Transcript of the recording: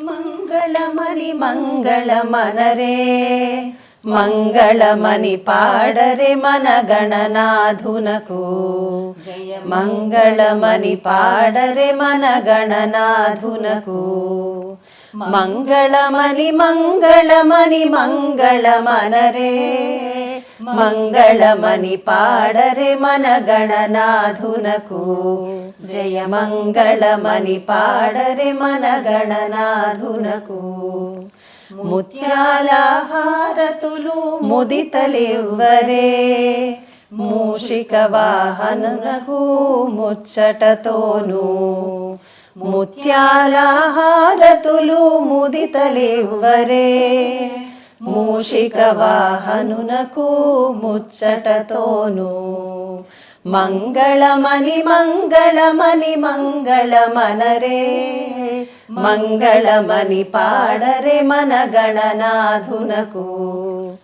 మంగళమని మంగళమనరే మంగళమని పాడరే మన గణనాథునకు మంగళమని పాడరే మన గణనాథునకు మంగళమని మంగళమని మంగళమనరే మంగళమని పాడరే మన గణనాథునకు జయ మంగళమని పాడరే మన గణనాథునకు ముత్యాల హారతులు ముదితలివ్వరే మూషిక వాహనునకు ముచ్చటతోను ముత్యాల హారతులు ముదితలివ్వరే మూషిక వాహనునకు ముచ్చటతోను మంగళమని మంగళమని మంగళమనరే మంగళమని పాడరే మన గణనాథునకు